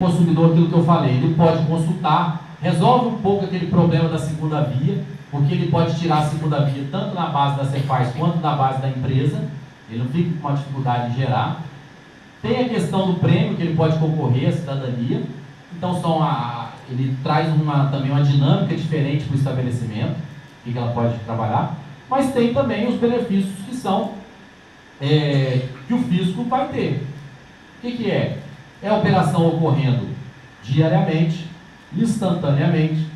consumidor, aquilo que eu falei, ele pode consultar, resolve um pouco aquele problema da segunda via, porque ele pode tirar a segunda via tanto na base da Cefaz quanto na base da empresa, ele não fica com uma dificuldade de gerar. Tem a questão do prêmio, que ele pode concorrer à cidadania, então ele traz também uma dinâmica diferente para o estabelecimento, que ela pode trabalhar, mas tem também os benefícios que são, que o fisco vai ter. O que é? É a operação ocorrendo diariamente, instantaneamente,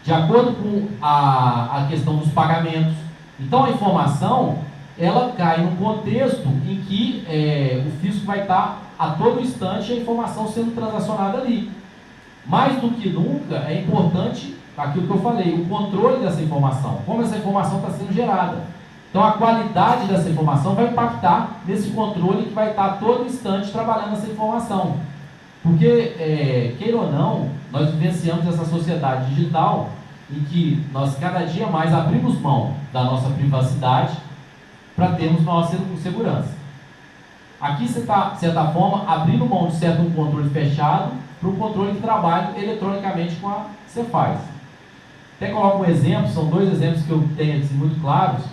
de acordo com a questão dos pagamentos. Então a informação, ela cai num contexto em que o fisco vai estar a todo instante a informação sendo transacionada ali. Mais do que nunca é importante aquilo que eu falei, o controle dessa informação, como essa informação está sendo gerada. Então a qualidade dessa informação vai impactar nesse controle que vai estar a todo instante trabalhando essa informação. Porque, queira ou não, nós vivenciamos essa sociedade digital em que nós cada dia mais abrimos mão da nossa privacidade para termos maior segurança. Aqui você está, de certa forma, abrindo mão de certo controle fechado para um controle que trabalha eletronicamente com a Cefaz. Até coloco um exemplo, são dois exemplos que eu tenho assim, muito claros.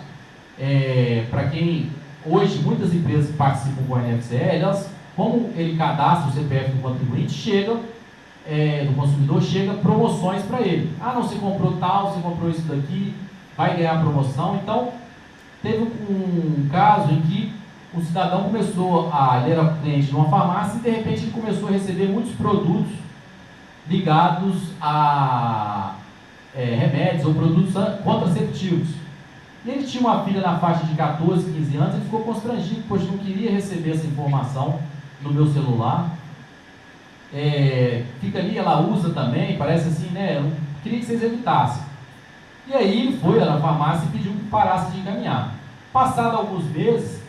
Para quem, hoje, muitas empresas que participam com o NFCE, elas, como ele cadastra o CPF do contribuinte, do consumidor, chega promoções para ele. Ah, não, você comprou tal, você comprou isso daqui, vai ganhar promoção. Então, teve um caso em que o cidadão começou ele era cliente de uma farmácia e de repente ele começou a receber muitos produtos ligados a remédios ou produtos contraceptivos. E ele tinha uma filha na faixa de 14, 15 anos, ele ficou constrangido, pois não queria receber essa informação no meu celular. Fica ali, ela usa também, parece assim, né? Eu queria que vocês evitassem. E aí ele foi lá na farmácia e pediu que parasse de encaminhar. Passado alguns meses,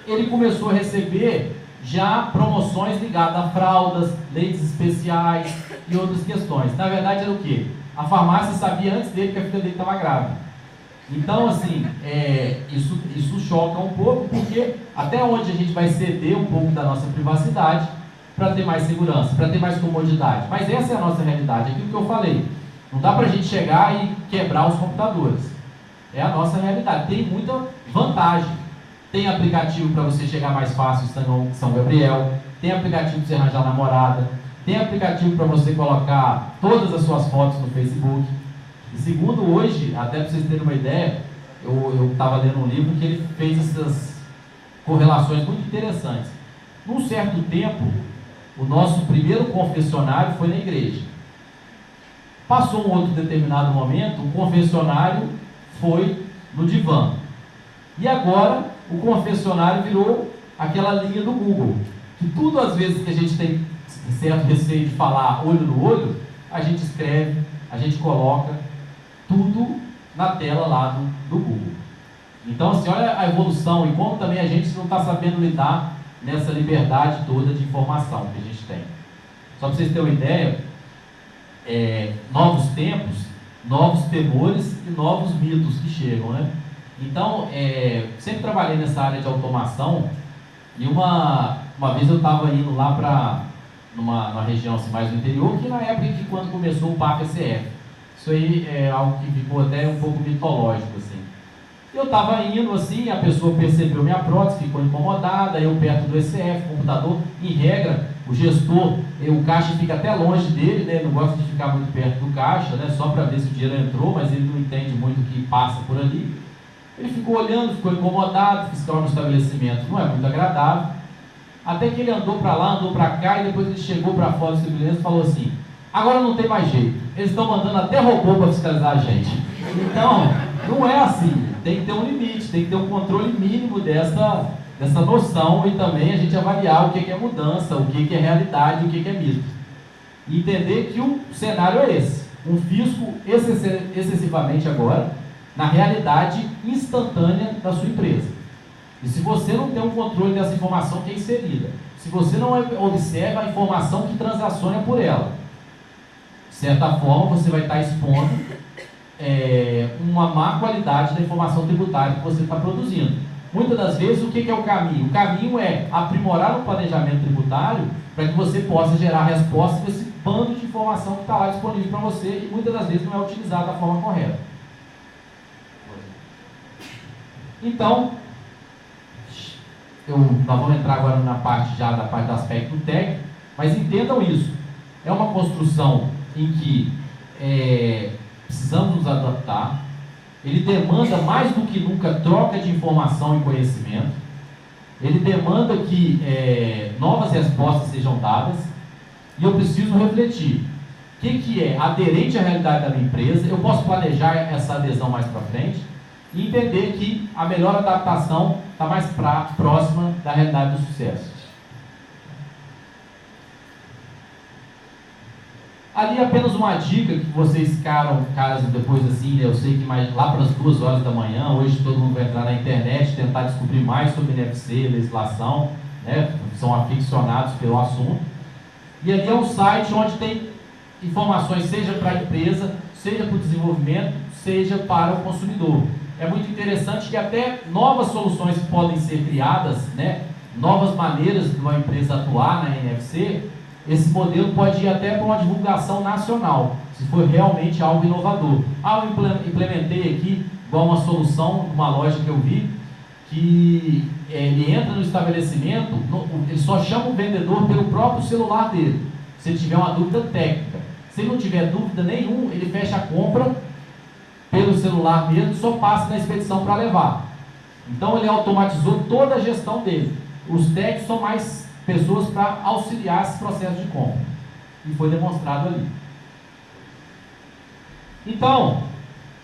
ele começou a receber já promoções ligadas a fraldas, leites especiais e outras questões. Na verdade era o quê? A farmácia sabia antes dele que a filha dele estava grávida. Então, assim, isso choca um pouco, porque até onde a gente vai ceder um pouco da nossa privacidade para ter mais segurança, para ter mais comodidade. Mas essa é a nossa realidade, aquilo que eu falei. Não dá para a gente chegar e quebrar os computadores. É a nossa realidade. Tem muita vantagem. Tem aplicativo para você chegar mais fácil em São Gabriel, tem aplicativo para você arranjar namorada, tem aplicativo para você colocar todas as suas fotos no Facebook. E segundo hoje, até para vocês terem uma ideia, eu estava lendo um livro que ele fez essas correlações muito interessantes. Num certo tempo, o nosso primeiro confessionário foi na igreja. Passou um outro determinado momento, o confessionário foi no divã. E agora, o confessionário virou aquela linha do Google, que tudo às vezes que a gente tem certo receio de falar olho no olho, a gente escreve, a gente coloca tudo na tela lá do Google. Então, assim, olha a evolução e como também a gente não está sabendo lidar nessa liberdade toda de informação que a gente tem. Só para vocês terem uma ideia, novos tempos, novos temores e novos mitos que chegam, né? Então, sempre trabalhei nessa área de automação e uma vez eu estava indo lá para numa região assim, mais do interior, que na época que quando começou o Parque ACF. Isso aí é algo que ficou até um pouco mitológico, assim. Eu estava indo assim, a pessoa percebeu minha prótese, ficou incomodada, eu perto do ECF, computador, em regra, o gestor, o caixa fica até longe dele, né? Ele não gosta de ficar muito perto do caixa, né? Só para ver se o dinheiro entrou, mas ele não entende muito o que passa por ali. Ele ficou olhando, ficou incomodado, fiscal no estabelecimento não é muito agradável, até que ele andou para lá, andou para cá, e depois ele chegou para fora do segurança e falou assim: agora não tem mais jeito, eles estão mandando até robô para fiscalizar a gente. Então, não é assim, tem que ter um limite, tem que ter um controle mínimo dessa noção e também a gente avaliar o que é mudança, o que é realidade, o que é mito. E entender que o cenário é esse, um fisco excessivamente agora, na realidade instantânea da sua empresa. E se você não tem um controle dessa informação que é inserida, se você não observa a informação que transaciona por ela, de certa forma você vai estar expondo uma má qualidade da informação tributária que você está produzindo. Muitas das vezes, o que é o caminho? O caminho é aprimorar o planejamento tributário para que você possa gerar resposta desse bando de informação que está lá disponível para você e muitas das vezes não é utilizado da forma correta. Então, nós vamos entrar agora na parte da parte do aspecto técnico, mas entendam isso. É uma construção em que precisamos nos adaptar. Ele demanda mais do que nunca troca de informação e conhecimento. Ele demanda que novas respostas sejam dadas. E eu preciso refletir. O que é aderente à realidade da minha empresa? Eu posso planejar essa adesão mais para frente e entender que a melhor adaptação está mais próxima da realidade do sucesso. Ali apenas uma dica que vocês ficaram, caso depois assim, eu sei que lá para as 2 horas da manhã, hoje todo mundo vai entrar na internet, tentar descobrir mais sobre NFC, legislação, né? São aficionados pelo assunto. E ali é um site onde tem informações, seja para a empresa, seja para o desenvolvimento, seja para o consumidor. É muito interessante que até novas soluções podem ser criadas, né? Novas maneiras de uma empresa atuar na NFC. Esse modelo pode ir até para uma divulgação nacional, se for realmente algo inovador. Eu implementei aqui, igual uma solução, uma loja que eu vi, que ele entra no estabelecimento, ele só chama o vendedor pelo próprio celular dele, se ele tiver uma dúvida técnica. Se ele não tiver dúvida nenhuma, ele fecha a compra pelo celular mesmo, só passa na expedição para levar. Então ele automatizou toda a gestão dele. Os técnicos são mais pessoas para auxiliar esse processo de compra. E foi demonstrado ali. Então,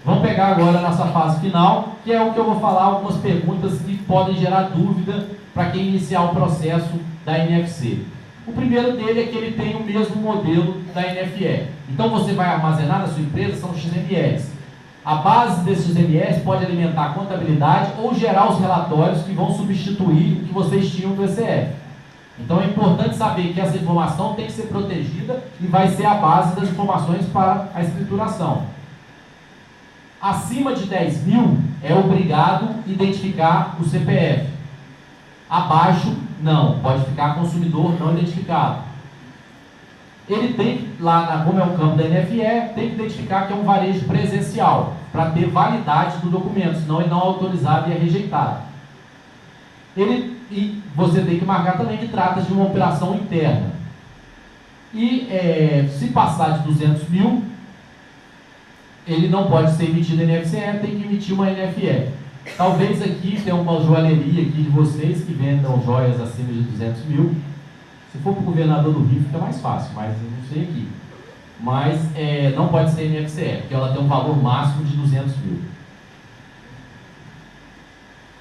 vamos pegar agora a nossa fase final, que é o que eu vou falar, algumas perguntas que podem gerar dúvida para quem iniciar o processo da NFC. O primeiro dele é que ele tem o mesmo modelo da NFE. Então você vai armazenar na sua empresa, são XMLs. A base desses XMLs pode alimentar a contabilidade ou gerar os relatórios que vão substituir o que vocês tinham do ECF. Então é importante saber que essa informação tem que ser protegida e vai ser a base das informações para a escrituração. Acima de 10 mil é obrigado identificar o CPF. Abaixo, não. Pode ficar consumidor não identificado. Ele tem, como é o campo da NFE, tem que identificar que é um varejo presencial, para ter validade do documento, senão ele não é autorizado e é rejeitado. E você tem que marcar também que trata de uma operação interna. E se passar de 200 mil, ele não pode ser emitido NFCE, tem que emitir uma NFE. Talvez aqui tenha uma joalheria aqui de vocês que vendam joias acima de 200 mil. Se for para o governador do Rio fica mais fácil, mas eu não sei aqui. Mas não pode ser NFCE, porque ela tem um valor máximo de 200 mil.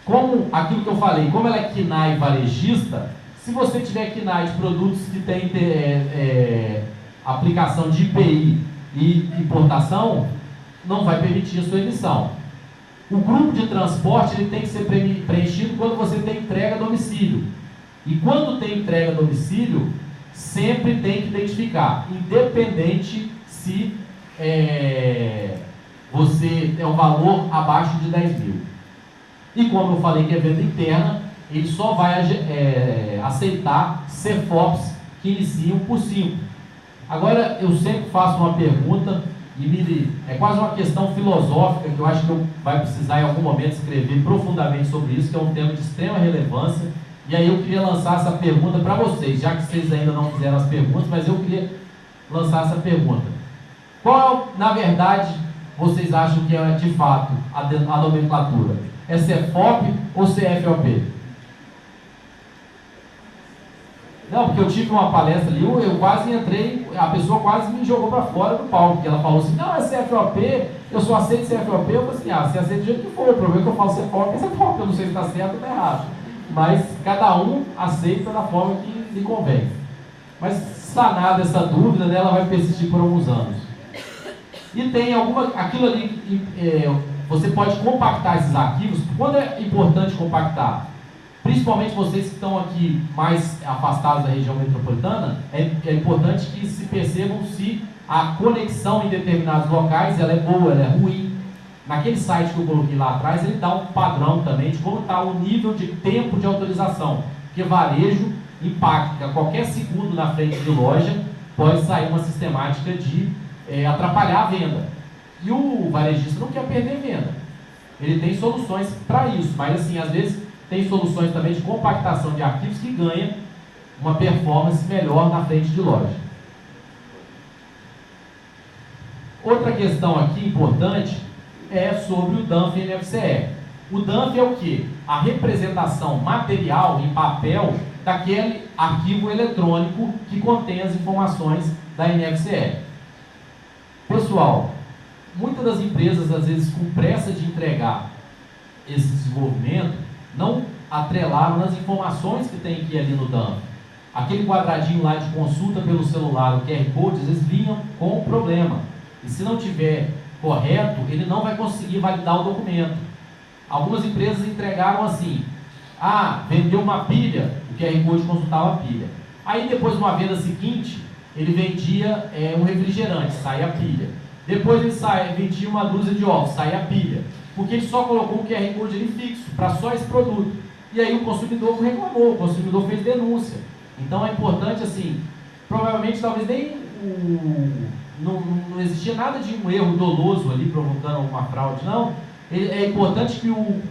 Como aquilo que eu falei, como ela é KNAI varejista, se você tiver KNAI de produtos que tem aplicação de IPI e importação, não vai permitir a sua emissão. O grupo de transporte ele tem que ser preenchido quando você tem entrega a domicílio. E quando tem entrega a domicílio, sempre tem que identificar, independente se você é um valor abaixo de 10 mil. E como eu falei que é venda interna, ele só vai aceitar CFOPs que iniciam por 5. Agora, eu sempre faço uma pergunta, e é quase uma questão filosófica, que eu acho que eu vai precisar em algum momento escrever profundamente sobre isso, que é um tema de extrema relevância, e aí eu queria lançar essa pergunta para vocês, já que vocês ainda não fizeram as perguntas, mas eu queria lançar essa pergunta. Qual, na verdade, vocês acham que é de fato a nomenclatura? É CFOP ou CFOP? Não, porque eu tive uma palestra ali, eu quase entrei, a pessoa quase me jogou para fora do palco, porque ela falou assim, não, é CFOP, eu só aceito CFOP, eu falei assim, você aceita do jeito que for, o problema é que eu falo CFOP, é CFOP, eu não sei se está certo ou está errado, mas cada um aceita da forma que lhe convém. Mas sanada essa dúvida, né, ela vai persistir por alguns anos. E tem aquilo ali, você pode compactar esses arquivos. Quando é importante compactar? Principalmente vocês que estão aqui mais afastados da região metropolitana, é importante que se percebam se a conexão em determinados locais ela é boa, ela é ruim. naquele site que eu coloquei lá atrás, ele dá um padrão também de como está o nível de tempo de autorização, porque varejo impacta, qualquer segundo na frente de loja pode sair uma sistemática de atrapalhar a venda. E o varejista não quer perder venda. Ele tem soluções para isso, mas assim, às vezes tem soluções também de compactação de arquivos que ganha uma performance melhor na frente de loja. Outra questão aqui importante é sobre o DANF e NFCE. O DANF é o que? A representação material em papel daquele arquivo eletrônico que contém as informações da NFCE. Pessoal, muitas das empresas, às vezes, com pressa de entregar esse desenvolvimento, não atrelaram nas informações que tem aqui ali no DANF. Aquele quadradinho lá de consulta pelo celular, o QR Code, às vezes vinham com problema. E se não tiver correto, ele não vai conseguir validar o documento. Algumas empresas entregaram assim: vendeu uma pilha, o QR Code consultava a pilha. Aí depois, numa venda seguinte, ele vendia um refrigerante, saía a pilha. Depois ele vendia uma dúzia de ovos, saía a pilha. Porque ele só colocou um QR Code ali fixo, para só esse produto. E aí o consumidor reclamou, o consumidor fez denúncia. Então é importante, assim, provavelmente talvez nem não existia nada de um erro doloso ali, provocando uma fraude, não. É importante que o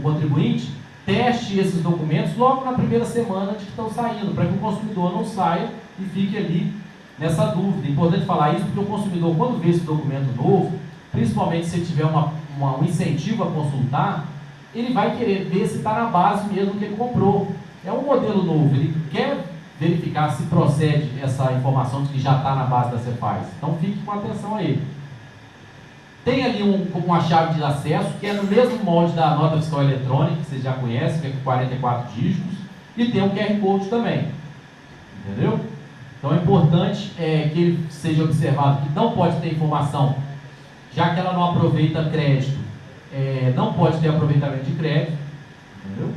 contribuinte teste esses documentos logo na primeira semana de que estão saindo, para que o consumidor não saia e fique ali nessa dúvida. É importante falar isso, porque o consumidor, quando vê esse documento novo, principalmente se ele tiver um incentivo a consultar, ele vai querer ver se está na base mesmo que ele comprou. É um modelo novo, ele quer verificar se procede essa informação de que já está na base da Cefaz. Então fique com atenção a ele. Tem ali uma chave de acesso, que é no mesmo molde da nota fiscal eletrônica, que vocês já conhecem, que é com 44 dígitos, e tem um QR Code também. Entendeu? Então é importante que ele seja observado que não pode ter informação, já que ela não aproveita crédito, não pode ter aproveitamento de crédito. Entendeu?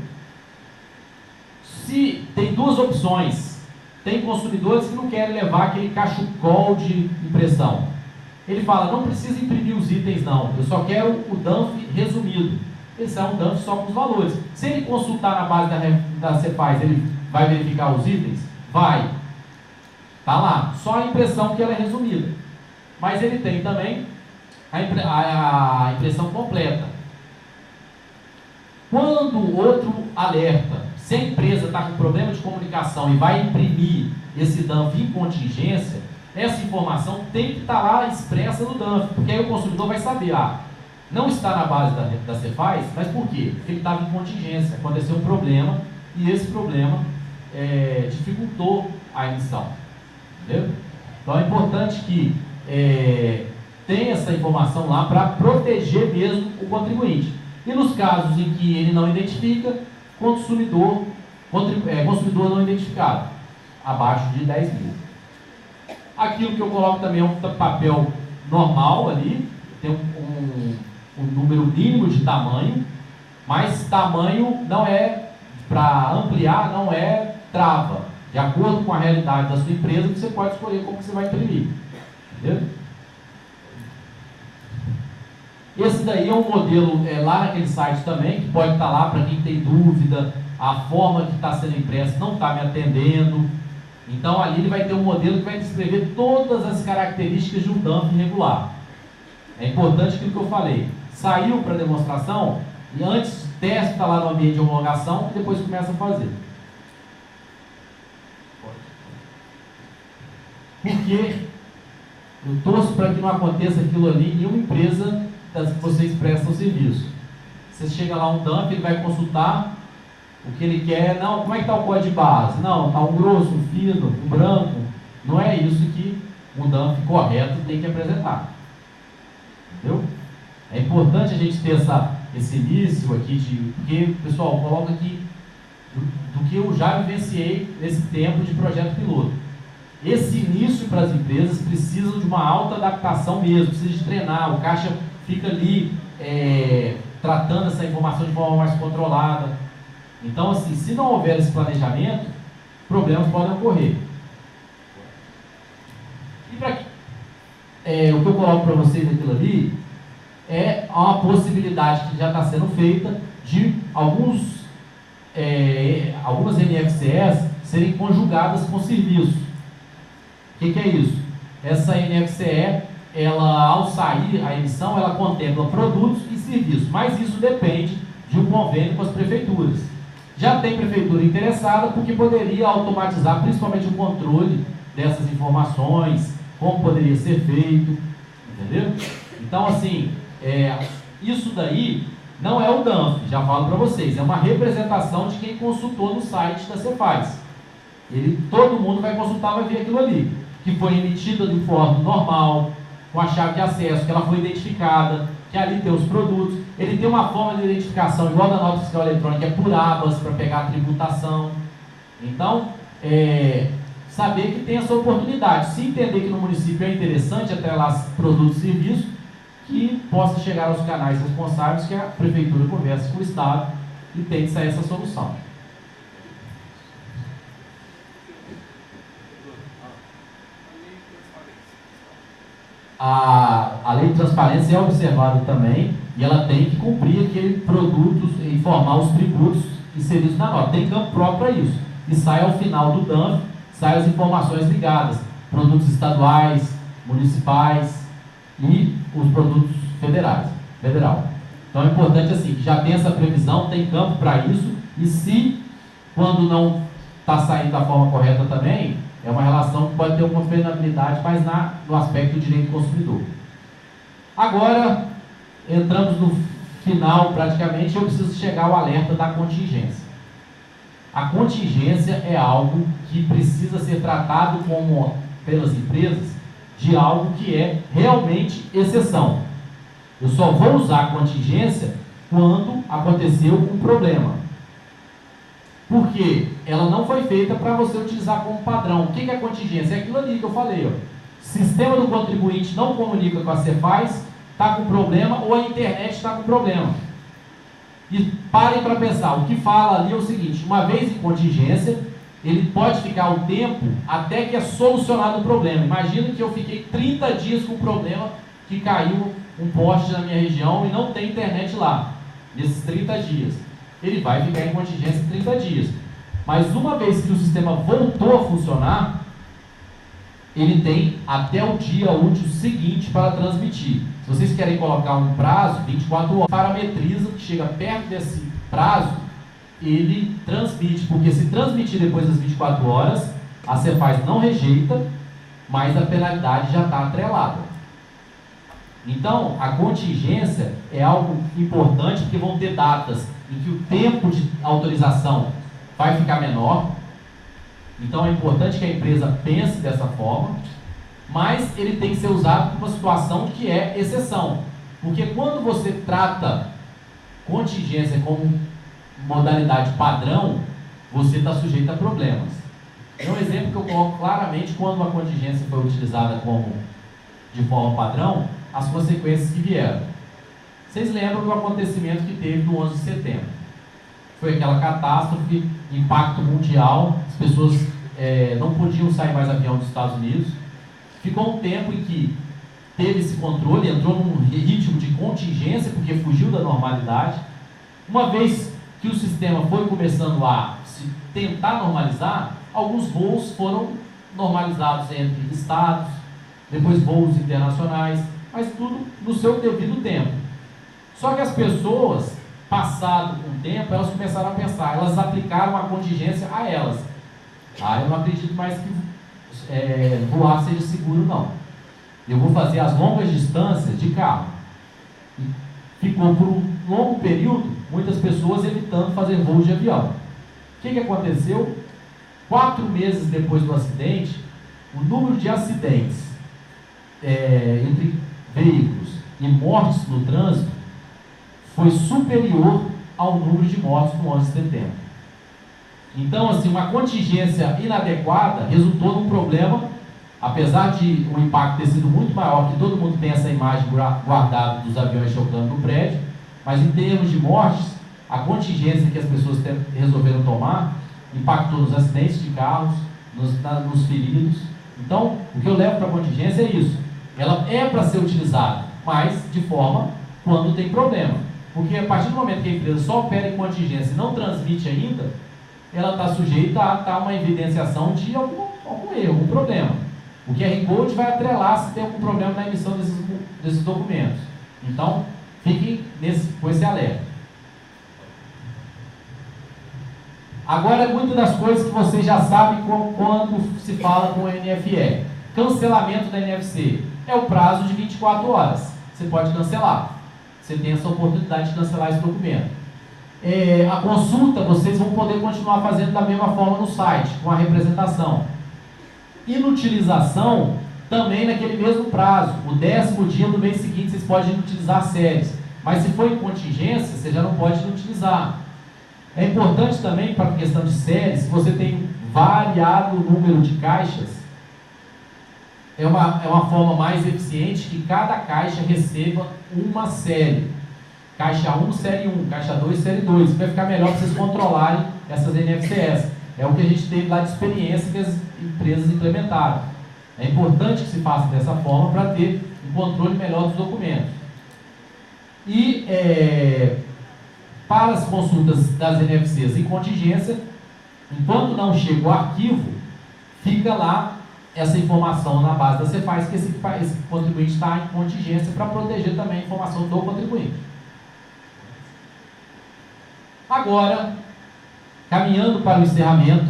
Se tem duas opções, tem consumidores que não querem levar aquele cachecol de impressão. Ele fala: não precisa imprimir os itens não, eu só quero o DANF resumido. Esse é um DANF só com os valores. Se ele consultar na base da Cefaz, ele vai verificar os itens? Vai. Está lá, só a impressão que ela é resumida. Mas ele tem também a impressão completa. Quando outro alerta, se a empresa está com problema de comunicação e vai imprimir esse DANF em contingência, essa informação tem que estar lá expressa no DANF, porque aí o consumidor vai saber: não está na base da Cefaz, mas por quê? Porque ele estava em contingência, aconteceu um problema e esse problema dificultou a emissão. Entendeu? Então é importante que tenha essa informação lá para proteger mesmo o contribuinte. E nos casos em que ele não identifica, consumidor não identificado, abaixo de 10 mil. Aquilo que eu coloco também é um papel normal ali, tem um número mínimo de tamanho, mas tamanho não é, para ampliar, não é trava. De acordo com a realidade da sua empresa, você pode escolher como você vai imprimir. Entendeu? Esse daí é um modelo lá naquele site também, que pode estar lá para quem tem dúvida, a forma que está sendo impresso não está me atendendo. Então ali ele vai ter um modelo que vai descrever todas as características de um DANF regular. É importante aquilo que eu falei. Saiu para demonstração e antes testa lá no ambiente de homologação e depois começa a fazer. Porque eu torço para que não aconteça aquilo ali em nenhuma empresa das que vocês prestam serviço. Você chega lá um DANF, ele vai consultar o que ele quer. Não, como é que está o código de base? Não, está um grosso, um fino, um branco. Não é isso que um DANF correto tem que apresentar. Entendeu? É importante a gente ter esse início aqui, porque, pessoal, coloca aqui do que eu já vivenciei nesse tempo de projeto piloto. Esse início para as empresas precisa de uma alta adaptação mesmo, precisa de treinar. O caixa fica ali tratando essa informação de forma mais controlada. Então, assim, se não houver esse planejamento, problemas podem ocorrer. E o que eu coloco para vocês aquilo ali é uma possibilidade que já está sendo feita de algumas NFCEs serem conjugadas com serviço. O que é isso? Essa NFCE, ela, ao sair a emissão, ela contempla produtos e serviços, mas isso depende de um convênio com as prefeituras. Já tem prefeitura interessada porque poderia automatizar principalmente o controle dessas informações, como poderia ser feito, entendeu? Então, assim, isso daí não é o DANF, já falo para vocês, é uma representação de quem consultou no site da Cefaz. Todo mundo vai consultar, vai ver aquilo ali, que foi emitida de forma normal, com a chave de acesso, que ela foi identificada, que ali tem os produtos. Ele tem uma forma de identificação igual da nota fiscal eletrônica, é por abas, para pegar a tributação. Então, saber que tem essa oportunidade. Se entender que no município é interessante atrelar produtos e serviços, que possa chegar aos canais responsáveis, que a prefeitura converse com o Estado e tente sair essa solução. A lei de transparência é observada também e ela tem que cumprir aquele produtos, informar os tributos inseridos na nota. Tem campo próprio para isso. E sai ao final do DANF, sai as informações ligadas, produtos estaduais, municipais e os produtos federal. Então é importante assim, que já tem essa previsão, tem campo para isso, e se, quando não está saindo da forma correta também, é uma relação que pode ter uma confiabilidade, mas no aspecto do direito do consumidor. Agora, entramos no final praticamente, eu preciso chegar ao alerta da contingência. A contingência é algo que precisa ser tratado pelas empresas de algo que é realmente exceção. Eu só vou usar a contingência quando aconteceu um problema. Porque ela não foi feita para você utilizar como padrão. O que é a contingência? É aquilo ali que eu falei. Ó. Sistema do contribuinte não comunica com a Cefaz, está com problema, ou a internet está com problema. E parem para pensar, o que fala ali é o seguinte: uma vez em contingência, ele pode ficar o tempo até que é solucionado o problema. Imagina que eu fiquei 30 dias com o problema, que caiu um poste na minha região e não tem internet lá, nesses 30 dias. Ele vai ficar em contingência 30 dias. Mas uma vez que o sistema voltou a funcionar, ele tem até o dia útil seguinte para transmitir. Se vocês querem colocar um prazo, 24 horas, parametriza, que chega perto desse prazo, ele transmite, porque se transmitir depois das 24 horas, a Cefaz não rejeita, mas a penalidade já está atrelada. Então, a contingência é algo importante, porque vão ter datas em que o tempo de autorização vai ficar menor. Então, é importante que a empresa pense dessa forma, mas ele tem que ser usado para uma situação que é exceção. Porque quando você trata contingência como modalidade padrão, você está sujeito a problemas. É um exemplo que eu coloco claramente quando uma contingência foi utilizada de forma padrão, as consequências que vieram. Vocês lembram do acontecimento que teve no 11 de setembro? Foi aquela catástrofe, impacto mundial, as pessoas não podiam sair mais avião dos Estados Unidos. Ficou um tempo em que teve esse controle, entrou num ritmo de contingência, porque fugiu da normalidade. Uma vez que o sistema foi começando a se tentar normalizar, alguns voos foram normalizados entre estados, depois voos internacionais, mas tudo no seu devido tempo. Só que as pessoas, passado um tempo, elas começaram a pensar, elas aplicaram a contingência a elas. Eu não acredito mais que voar seja seguro, não. Eu vou fazer as longas distâncias de carro. E ficou por um longo período, muitas pessoas evitando fazer voos de avião. O que aconteceu? 4 meses depois do acidente, o número de acidentes entre veículos e mortes no trânsito foi superior ao número de mortes no 11 de setembro. Então, assim, uma contingência inadequada resultou num problema, apesar de o impacto ter sido muito maior, que todo mundo tem essa imagem guardada dos aviões chocando no prédio, mas em termos de mortes, a contingência que as pessoas resolveram tomar impactou nos acidentes de carros, nos feridos. Então, o que eu levo para a contingência é isso. Ela é para ser utilizada, mas de forma quando tem problema. Porque a partir do momento que a empresa só opera em contingência e não transmite ainda, ela está sujeita a estar uma evidenciação de algum erro, algum problema. O QR Code vai atrelar se tem algum problema na emissão desses documentos. Então, fiquem com esse alerta. Agora, muitas das coisas que vocês já sabem quando se fala com o NFE. Cancelamento da NFC. É o prazo de 24 horas. Você pode cancelar. Você tem essa oportunidade de cancelar esse documento. A consulta, vocês vão poder continuar fazendo da mesma forma no site, com a representação. Inutilização, também naquele mesmo prazo. O 10º dia do mês seguinte, vocês podem inutilizar séries. Mas se for em contingência, você já não pode inutilizar. É importante também, para a questão de séries, se você tem variado número de caixas, é uma forma mais eficiente que cada caixa receba uma série. Caixa 1, série 1, caixa 2, série 2. Vai ficar melhor para vocês controlarem essas NFCs. É o que a gente teve lá de experiência que as empresas implementaram. É importante que se faça dessa forma para ter um controle melhor dos documentos. E para as consultas das NFCs em contingência, enquanto não chega o arquivo, fica lá essa informação na base da Cefaz que esse contribuinte está em contingência para proteger também a informação do contribuinte. Agora, caminhando para o encerramento,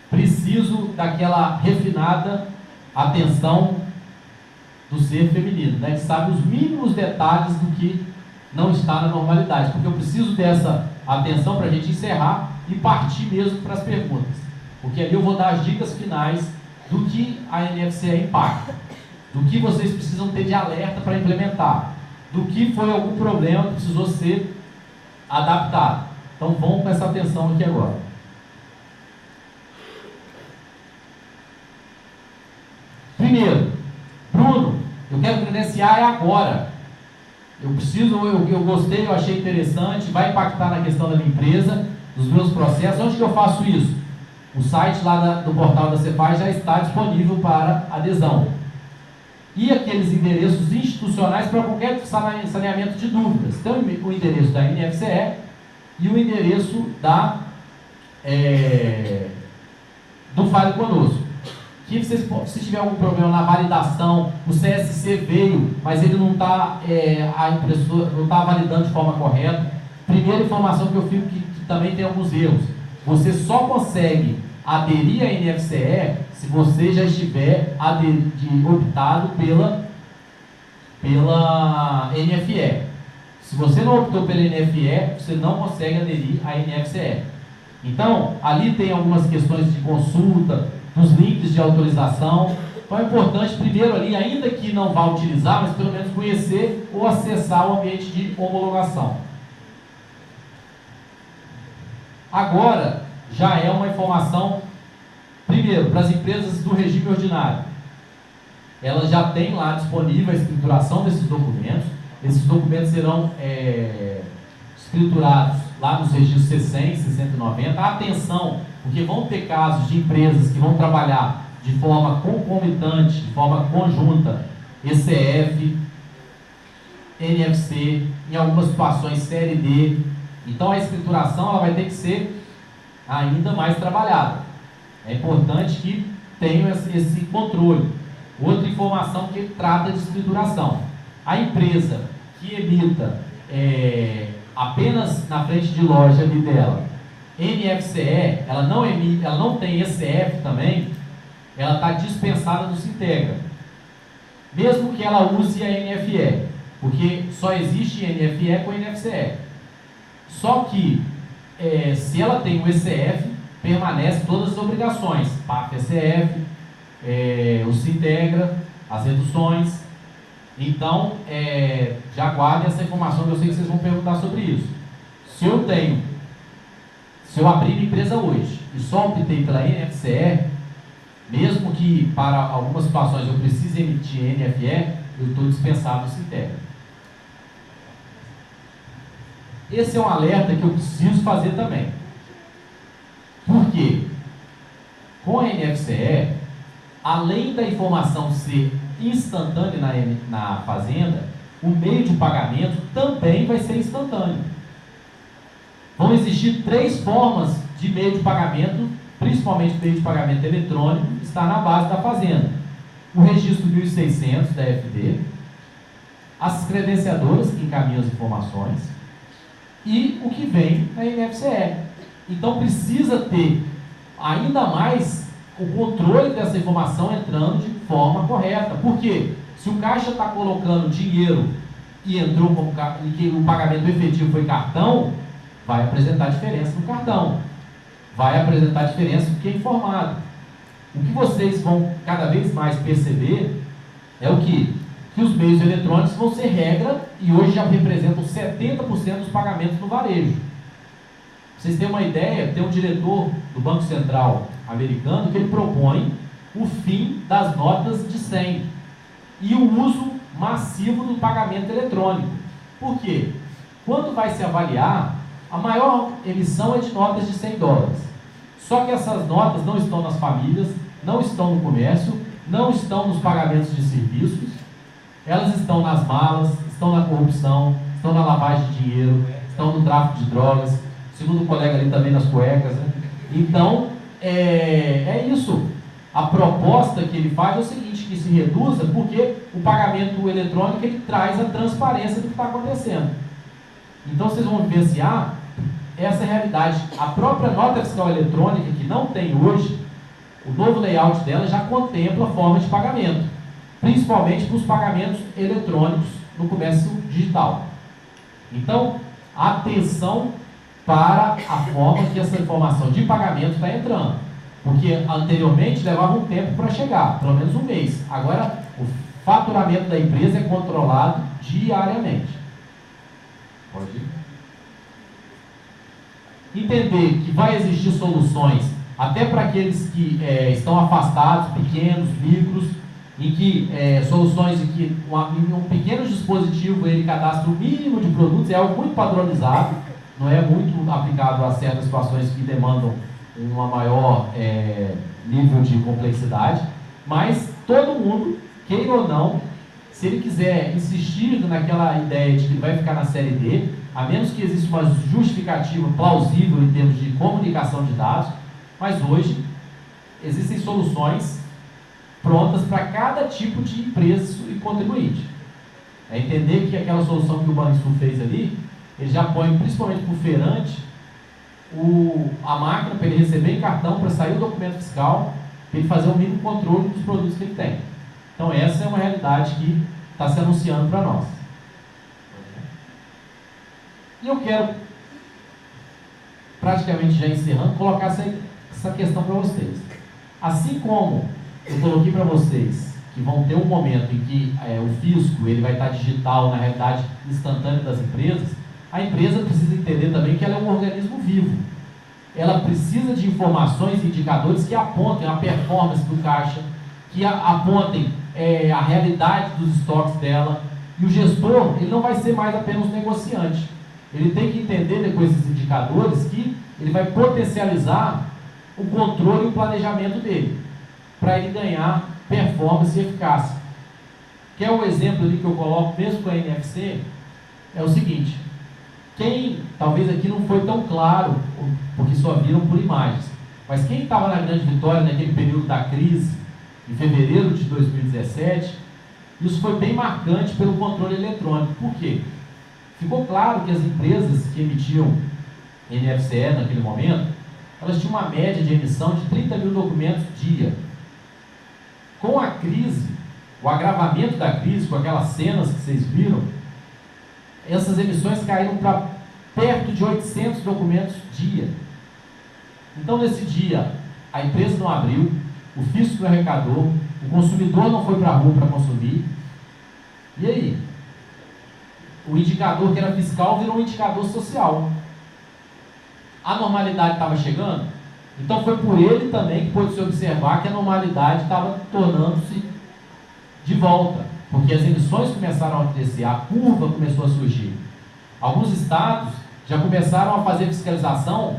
preciso daquela refinada atenção do ser feminino, né? Que sabe os mínimos detalhes do que não está na normalidade, porque eu preciso dessa atenção para a gente encerrar e partir mesmo para as perguntas, porque ali eu vou dar as dicas finais do que a NFCE impacta, do que vocês precisam ter de alerta para implementar, do que foi algum problema que precisou ser adaptado. Então vamos com essa atenção aqui agora. Primeiro, Bruno, eu quero credenciar agora. Eu gostei, eu achei interessante, vai impactar na questão da minha empresa, dos meus processos. Onde que eu faço isso? O site lá do portal da Cefaz já está disponível para adesão. E aqueles endereços institucionais para qualquer saneamento de dúvidas. Então, o endereço da NFCE e o endereço do Fale Conosco. Que se tiver algum problema na validação, o CSC veio, mas ele não está, a impressora não está validando de forma correta. Primeira informação que eu fico que também tem alguns erros. Você só consegue aderir à NFCE se você já estiver optado pela NFE. Se você não optou pela NFE, você não consegue aderir à NFCE. Então, ali tem algumas questões de consulta, dos links de autorização. Então é importante, primeiro ali, ainda que não vá utilizar, mas pelo menos conhecer ou acessar o ambiente de homologação. Agora, já é uma informação, primeiro, para as empresas do regime ordinário. Elas já têm lá disponível a escrituração desses documentos. Esses documentos serão escriturados lá nos registros C100, 690. Atenção, porque vão ter casos de empresas que vão trabalhar de forma concomitante, de forma conjunta, ECF, NFC, em algumas situações série D. Então a escrituração ela vai ter que ser ainda mais trabalhada. É importante que tenham esse controle. Outra informação que trata de escrituração. A empresa que emita apenas na frente de loja ali dela NFCE, ela não tem ECF também, ela está dispensada do Sintegra. Mesmo que ela use a NFE, porque só existe NFE com NFCE. Só que, se ela tem o ECF, permanece todas as obrigações, PAF-ECF, o Sintegra, as reduções. Então, já guardem essa informação, que eu sei que vocês vão perguntar sobre isso. Se eu abrir minha empresa hoje e só optei pela NFCE, mesmo que para algumas situações eu precise emitir NFE, eu estou dispensado do Sintegra. Esse é um alerta que eu preciso fazer também. Por quê? Com a NFCE, além da informação ser instantânea na fazenda, o meio de pagamento também vai ser instantâneo. Vão existir 3 formas de meio de pagamento, principalmente meio de pagamento eletrônico, está na base da Fazenda. O registro 1600 da FD, as credenciadoras que encaminham as informações e o que vem na NFCE. Então precisa ter ainda mais o controle dessa informação entrando de forma correta. Por quê? Se o caixa está colocando dinheiro e entrou como e que o pagamento efetivo foi cartão, vai apresentar diferença no cartão, vai apresentar diferença do que é informado. O que vocês vão cada vez mais perceber é o que os meios eletrônicos vão ser regra e hoje já representam 70% dos pagamentos no varejo. Pra vocês terem uma ideia, tem um diretor do Banco Central americano que ele propõe o fim das notas de 100 e o uso massivo do pagamento eletrônico. Por quê? Quando vai se avaliar, a maior emissão é de notas de $100. Só que essas notas não estão nas famílias, não estão no comércio, não estão nos pagamentos de serviços, elas estão nas malas, estão na corrupção, estão na lavagem de dinheiro, estão no tráfico de drogas, segundo o colega ali também nas cuecas, né? Então, é isso. A proposta que ele faz é o seguinte, que se reduza, porque o pagamento eletrônico ele traz a transparência do que está acontecendo. Então vocês vão vivenciar essa realidade. A própria nota fiscal eletrônica, que não tem hoje, o novo layout dela já contempla a forma de pagamento, principalmente para os pagamentos eletrônicos no comércio digital. Então, atenção para a forma que essa informação de pagamento está entrando. Porque anteriormente levava um tempo para chegar, pelo menos um mês. Agora, o faturamento da empresa é controlado diariamente. Pode ir. Entender que vai existir soluções, até para aqueles que estão afastados, pequenos, micros, em que soluções em que um pequeno dispositivo ele cadastra o mínimo de produtos, é algo muito padronizado, não é muito aplicado a certas situações que demandam uma maior nível de complexidade, mas todo mundo, queira ou não, se ele quiser insistir naquela ideia de que vai ficar na série D, a menos que exista uma justificativa plausível em termos de comunicação de dados, mas hoje existem soluções prontas para cada tipo de empresa e contribuinte. É entender que aquela solução que o Banrisul fez ali, ele já põe principalmente para o feirante a máquina para ele receber em cartão, para sair o documento fiscal, para ele fazer o mínimo controle dos produtos que ele tem. Então essa é uma realidade que está se anunciando para nós. E eu quero, praticamente já encerrando, colocar essa questão para vocês. Assim como eu coloquei para vocês que vão ter um momento em que o fisco ele vai estar digital na realidade instantânea das empresas, a empresa precisa entender também que ela é um organismo vivo. Ela precisa de informações e indicadores que apontem a performance do caixa, que apontem a realidade dos estoques dela. E o gestor, ele não vai ser mais apenas um negociante. Ele tem que entender com esses indicadores que ele vai potencializar o controle e o planejamento dele, para ele ganhar performance e eficácia. Que é o exemplo ali que eu coloco, mesmo com a NFC, é o seguinte: quem, talvez aqui não foi tão claro, porque só viram por imagens, mas quem estava na Grande Vitória naquele período da crise, em fevereiro de 2017, isso foi bem marcante pelo controle eletrônico. Por quê? Ficou claro que as empresas que emitiam NFCE naquele momento, elas tinham uma média de emissão de 30 mil documentos dia. Com a crise, o agravamento da crise, com aquelas cenas que vocês viram, essas emissões caíram para perto de 800 documentos dia. Então, nesse dia, a empresa não abriu, o fisco não arrecadou, o consumidor não foi para a rua para consumir. E aí? O indicador que era fiscal virou um indicador social. A normalidade estava chegando? Então foi por ele também que pôde se observar que a normalidade estava tornando-se de volta, porque as emissões começaram a crescer, a curva começou a surgir. Alguns estados já começaram a fazer fiscalização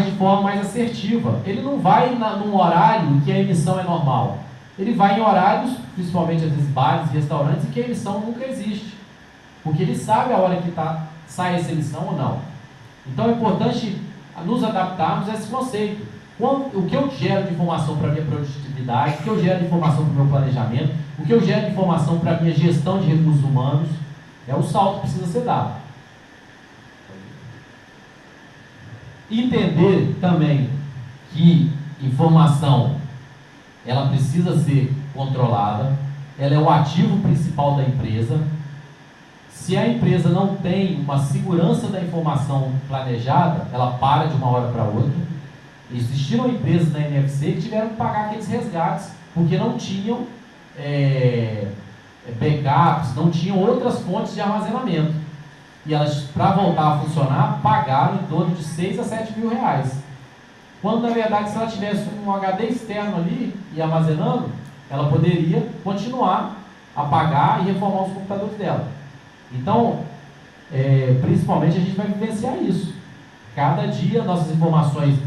de forma mais assertiva. Ele não vai num horário em que a emissão é normal. Ele vai em horários, principalmente às vezes bares e restaurantes, em que a emissão nunca existe. porque ele sabe a hora que sai essa lição ou não. Então é importante nos adaptarmos a esse conceito. O que eu gero de informação para a minha produtividade, o que eu gero de informação para o meu planejamento, o que eu gero de informação para a minha gestão de recursos humanos, é o salto que precisa ser dado. Entender também que informação, ela precisa ser controlada, ela é o ativo principal da empresa. Se a empresa não tem uma segurança da informação planejada, ela para de uma hora para outra. Existiram empresas na NFC que tiveram que pagar aqueles resgates, porque não tinham backups, não tinham outras fontes de armazenamento. E elas, para voltar a funcionar, pagaram em torno de 6 a 7 mil reais. Quando, na verdade, se ela tivesse um HD externo ali e armazenando, ela poderia continuar a pagar e reformar os computadores dela. Então, principalmente a gente vai vivenciar isso. Cada dia nossas informações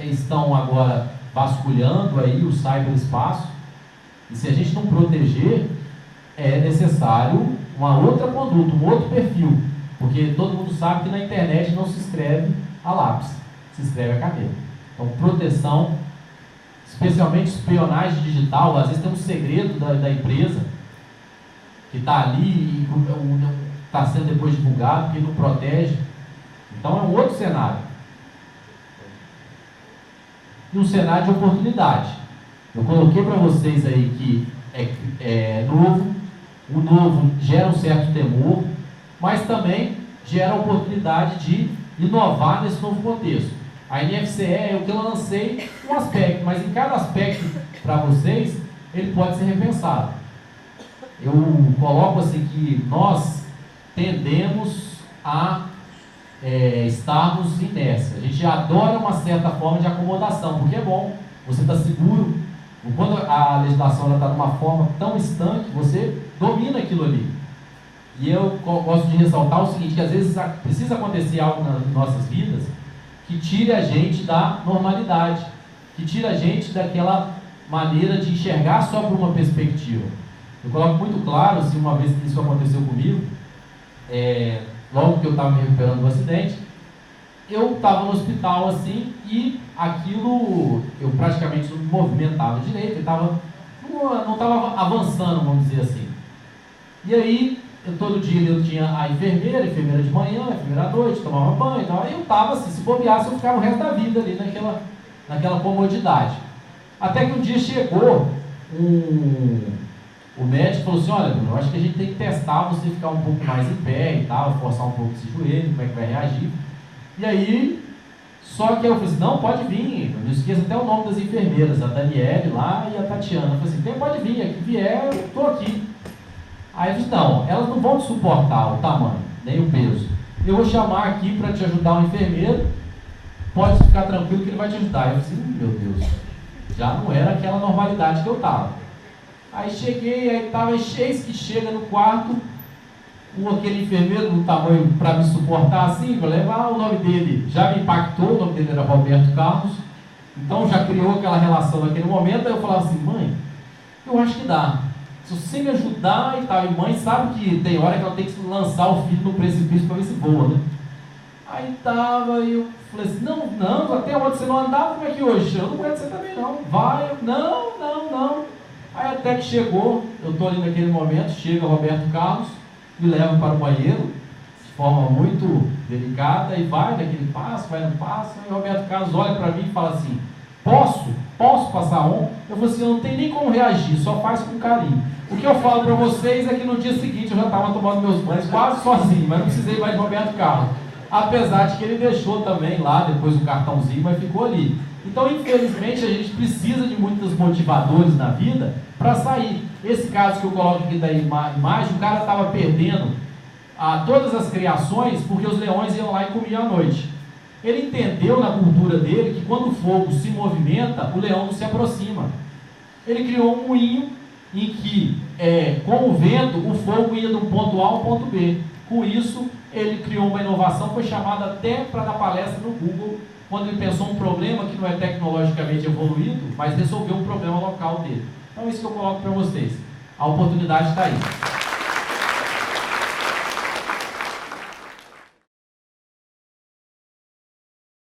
estão agora vasculhando aí o cyberespaço, e se a gente não proteger, é necessário uma outra conduta, um outro perfil, porque todo mundo sabe que na internet não se escreve a lápis, se escreve a caneta. Então, proteção, especialmente espionagem digital, às vezes tem um segredo da empresa que está ali e está sendo depois divulgado, que não protege. Então é um outro cenário. E um cenário de oportunidade. Eu coloquei para vocês aí que é novo, o novo gera um certo temor, mas também gera a oportunidade de inovar nesse novo contexto. A NFCE é o que eu lancei um aspecto, mas em cada aspecto para vocês, ele pode ser repensado. Eu coloco assim que nós tendemos a estarmos inércia. A gente adora uma certa forma de acomodação, porque é bom, você está seguro. Quando a legislação está de uma forma tão estanque, você domina aquilo ali. E eu gosto de ressaltar o seguinte, que às vezes precisa acontecer algo nas nossas vidas que tire a gente da normalidade, que tire a gente daquela maneira de enxergar só por uma perspectiva. Eu coloco muito claro, assim, uma vez que isso aconteceu comigo, logo que eu estava me recuperando do acidente, eu estava no hospital assim, e aquilo, eu praticamente não me movimentava direito, não estava avançando, vamos dizer assim. E aí, todo dia eu tinha a enfermeira de manhã, a enfermeira à noite, tomava banho e tal, aí eu estava assim, se bobeasse eu ficava o resto da vida ali naquela comodidade. Até que um dia chegou o médico falou assim, olha, Bruno, eu acho que a gente tem que testar você ficar um pouco mais em pé e tal, forçar um pouco esse joelho, como é que vai reagir. E aí, só que eu falei assim, não, pode vir, não esqueça até o nome das enfermeiras, a Daniele lá e a Tatiana. Eu falei assim, pode vir, aqui vier, eu estou aqui. Aí eu disse, não, elas não vão te suportar o tamanho, nem o peso. Eu vou chamar aqui para te ajudar um enfermeiro, pode ficar tranquilo que ele vai te ajudar. Eu falei assim, meu Deus, já não era aquela normalidade que eu estava. Aí cheguei, aí estava cheio, que chega no quarto, aquele enfermeiro do tamanho para me suportar assim, vou levar o nome dele, já me impactou, o nome dele era Roberto Carlos, então já criou aquela relação naquele momento. Aí eu falava assim, mãe, eu acho que dá, se você me ajudar e tal, e mãe sabe que tem hora que ela tem que lançar o filho no precipício para ver se voa, né? Aí estava, e eu falei assim, não, até onde você não andava, como é que hoje? Eu não aguento você também não, vai, não. Aí até que chegou, eu estou ali naquele momento, chega o Roberto Carlos, me leva para o banheiro, de forma muito delicada, e vai naquele passo, vai no passo, e o Roberto Carlos olha para mim e fala assim, posso passar um? Eu falei assim, eu não tenho nem como reagir, só faz com carinho. O que eu falo para vocês é que no dia seguinte eu já estava tomando meus banhos quase sozinho, mas não precisei mais de Roberto Carlos. Apesar de que ele deixou também lá, depois o cartãozinho, mas ficou ali. Então, infelizmente, a gente precisa de muitos motivadores na vida para sair. Esse caso que eu coloco aqui da imagem, o cara estava perdendo todas as criações porque os leões iam lá e comiam à noite. Ele entendeu na cultura dele que quando o fogo se movimenta, o leão não se aproxima. Ele criou um moinho em que, com o vento, o fogo ia do ponto A ao ponto B. Com isso, ele criou uma inovação, foi chamada até para dar palestra no Google, quando ele pensou um problema que não é tecnologicamente evoluído, mas resolveu um problema local dele. Então, isso que eu coloco para vocês. A oportunidade está aí.